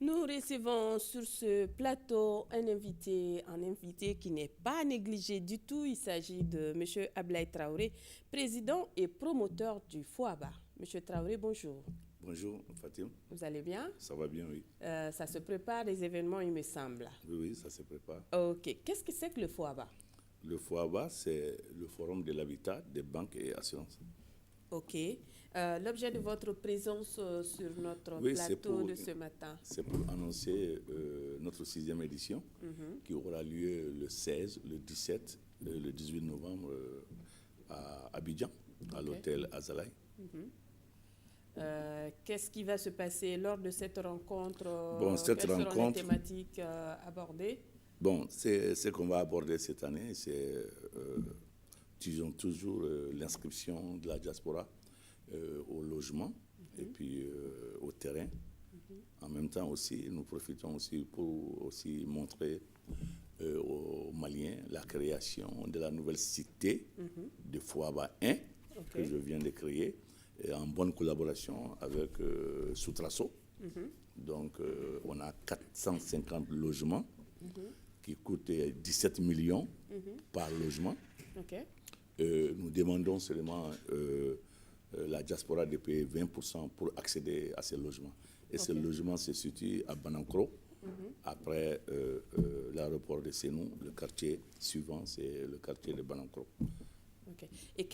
Nous recevons sur ce plateau un invité qui n'est pas négligé du tout. Il s'agit de M. Ablaye Traoré, président et promoteur du FOABA. M. Traoré, bonjour. Bonjour, Fatim. Vous allez bien? Ça va bien, oui. Ça se prépare, les événements, il me semble. Oui, ça se prépare. Ok. Qu'est-ce que c'est que le FOABA? Le FOABA, c'est le Forum de l'habitat, des banques et assurances. Ok. L'objet de votre présence sur notre plateau de ce matin? C'est pour annoncer notre 6e édition qui aura lieu le 16, le 17, le 18 novembre à Abidjan, à l'hôtel Azalaï. Qu'est-ce qui va se passer lors de cette rencontre? Cette quelles rencontre, seront les thématiques abordées? Ce qu'on va aborder cette année, c'est disons toujours l'inscription de la diaspora au logement et puis au terrain. En même temps aussi, nous profitons aussi pour aussi montrer aux Maliens la création de la nouvelle cité de FOABA 1 que je viens de créer en bonne collaboration avec Soutrasso. Donc, on a 450 logements qui coûtent 17 millions par logement. Nous demandons seulement la diaspora de payer 20% pour accéder à ces logements. Et ce logement se situe à Banankro. Après l'aéroport de Sénou, le quartier suivant, c'est le quartier de Banankro. Et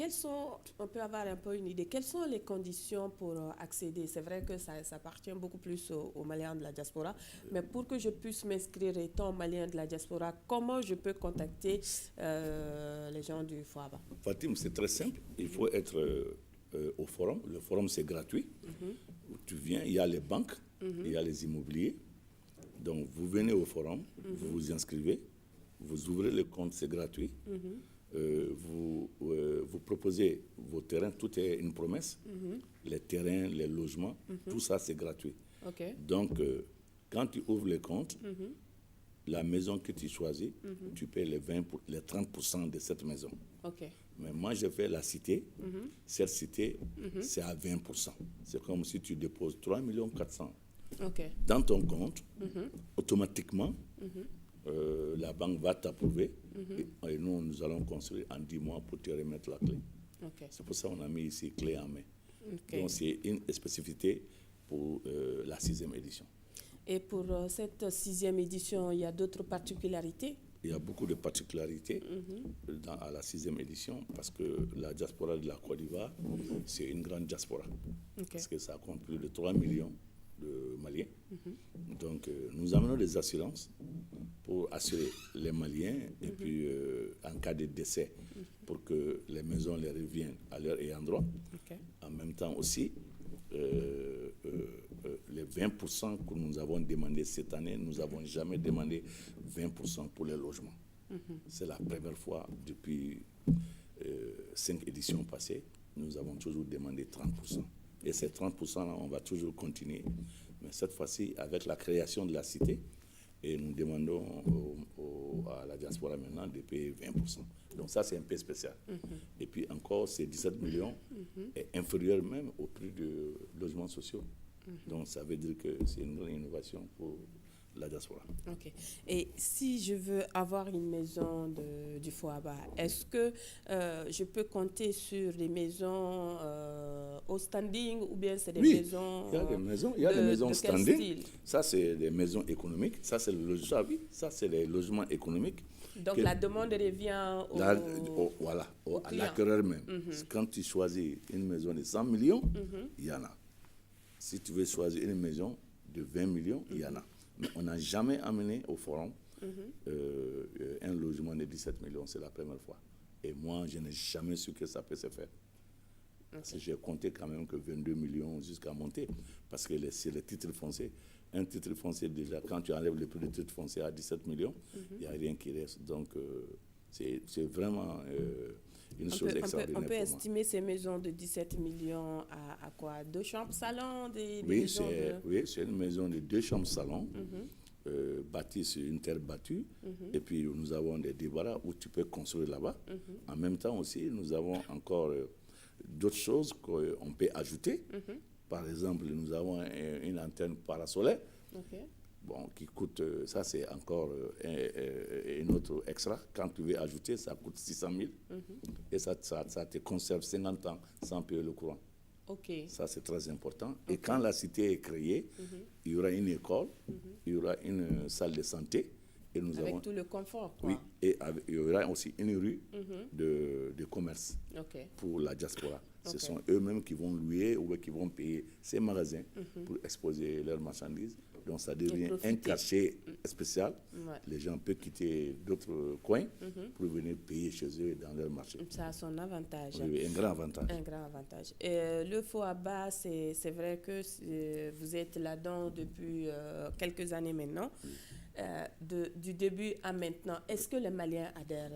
on peut avoir un peu une idée, quelles sont les conditions pour accéder? C'est vrai que ça appartient beaucoup plus aux Maliens de la diaspora, mais pour que je puisse m'inscrire étant Malien de la diaspora, comment je peux contacter les gens du FOABA? Fatim, c'est très simple. Il faut être au forum. Le forum, c'est gratuit. Tu viens, il y a les banques, il y a les immobiliers. Donc, vous venez au forum, vous vous inscrivez, vous ouvrez le compte, c'est gratuit. Vous proposez vos terrains, tout est une promesse. Les terrains, les logements, tout ça, c'est gratuit. Donc, quand tu ouvres le compte, la maison que tu choisis, tu payes les 30% de cette maison. Mais moi, je fais la cité. Cette cité, c'est à 20%. C'est comme si tu déposes 3 400 000 dans ton compte. Automatiquement, la banque va t'approuver et nous allons construire en 10 mois pour te remettre la clé. C'est pour ça qu'on a mis ici clé en main. Donc, c'est une spécificité pour la 6e édition. Et pour cette 6e édition, il y a d'autres particularités? Il y a beaucoup de particularités à la 6e édition parce que la diaspora de la Côte d'Ivoire, c'est une grande diaspora. Parce que ça compte plus de 3 millions de Maliens. Donc, nous amenons des assurances pour assurer les Maliens et puis en cas de décès, pour que les maisons les reviennent à leur ayant droit. En même temps aussi, les 20% que nous avons demandé cette année, nous n'avons jamais demandé 20% pour les logements. C'est la première fois depuis 5 éditions passées, nous avons toujours demandé 30%. Et ces 30%-là, on va toujours continuer. Mais cette fois-ci, avec la création de la cité, et nous demandons à la diaspora maintenant de payer 20%. Donc ça, c'est un peu spécial. Et puis encore, ces 17 millions est inférieur même au prix de logements sociaux. Donc ça veut dire que c'est une grande innovation pour la diaspora. Et si je veux avoir une maison du FOABA, est-ce que je peux compter sur les maisons au standing ou bien c'est des maisons? Il y a des maisons standing. Ça, c'est des maisons économiques. Ça, c'est le logement. Ça, c'est les logements économiques. Donc la demande revient à l'acquéreur même. Quand tu choisis une maison de 100 millions, il y en a. Si tu veux choisir une maison de 20 millions, il y en a. Mais on n'a jamais amené au forum un logement de 17 millions, c'est la première fois. Et moi, je n'ai jamais su que ça peut se faire. Parce que j'ai compté quand même que 22 millions jusqu'à monter. Parce que c'est le titre foncier. Un titre foncier, déjà, quand tu enlèves le prix du titre foncier à 17 millions, il n'y a rien qui reste. Donc, c'est vraiment une chose extraordinaire. On peut estimer ces maisons de 17 millions à quoi? 2 chambres, salon? Oui, c'est une maison de 2 chambres, salon, bâtie sur une terre battue. Et puis, nous avons des débarras où tu peux construire là-bas. En même temps aussi, nous avons encore d'autres choses qu'on peut ajouter. Par exemple, nous avons une antenne parasolaire bon, qui coûte, ça c'est encore un autre extra. Quand tu veux ajouter, ça coûte 600 000 et ça te conserve 50 ans sans payer le courant. Ok. Ça c'est très important. Et quand la cité est créée, il y aura une école, il y aura une salle de santé. Et nous Avec avons, tout le confort, quoi. oui, et il y aura aussi une rue de commerce pour la diaspora. Ce sont eux-mêmes qui vont louer ou qui vont payer ces magasins pour exposer leurs marchandises. Donc ça devient un cachet spécial. Ouais. Les gens peuvent quitter d'autres coins pour venir payer chez eux dans leur marché. Ça a son avantage. Oui, un grand avantage. Un grand avantage. Et le FOABA, c'est vrai que vous êtes là-dedans depuis quelques années maintenant. Du début à maintenant, est-ce que les Maliens adhèrent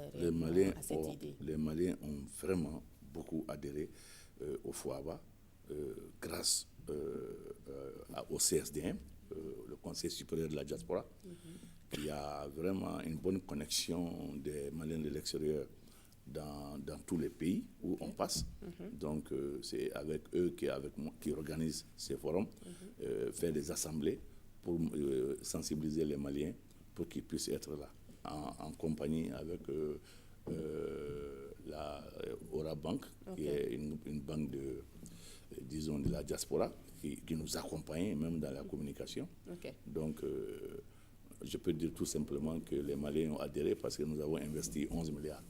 à cette idée? Les Maliens ont vraiment beaucoup adhéré au FOABA grâce au CSDM, le Conseil supérieur de la diaspora, qui a vraiment une bonne connexion des Maliens de l'extérieur dans tous les pays où on passe. Donc, c'est avec eux qui organisent ces forums, faire des assemblées pour sensibiliser les Maliens pour qu'ils puissent être là, en compagnie avec la Aura Bank, qui est une banque de la diaspora, qui nous accompagne même dans la communication. Donc, je peux dire tout simplement que les Maliens ont adhéré parce que nous avons investi 11 milliards.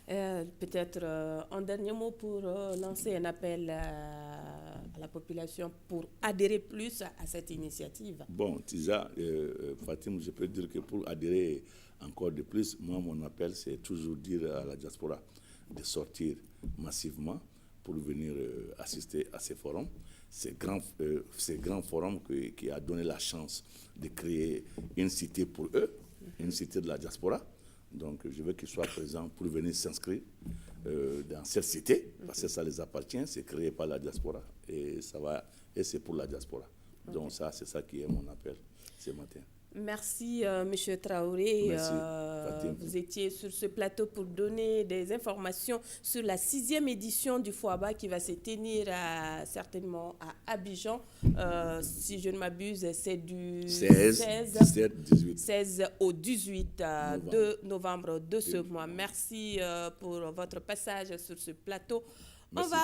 Peut-être un dernier mot pour lancer un appel à la population pour adhérer plus à cette initiative. Bon, déjà, Fatim, je peux dire que pour adhérer encore de plus, moi, mon appel, c'est toujours dire à la diaspora de sortir massivement pour venir assister à ces forums. Ces grands forums qui a donné la chance de créer une cité pour eux, une cité de la diaspora. Donc, je veux qu'ils soient présents pour venir s'inscrire dans cette cité, parce que ça les appartient, c'est créé par la diaspora, et c'est pour la diaspora. Donc, ça, c'est ça qui est mon appel ce matin. Merci, M. Traoré. Merci, vous étiez sur ce plateau pour donner des informations sur la 6e édition du FOABA qui va se tenir certainement à Abidjan. Si je ne m'abuse, c'est du 16 au 18 novembre de ce mois. Merci pour votre passage sur ce plateau. Merci,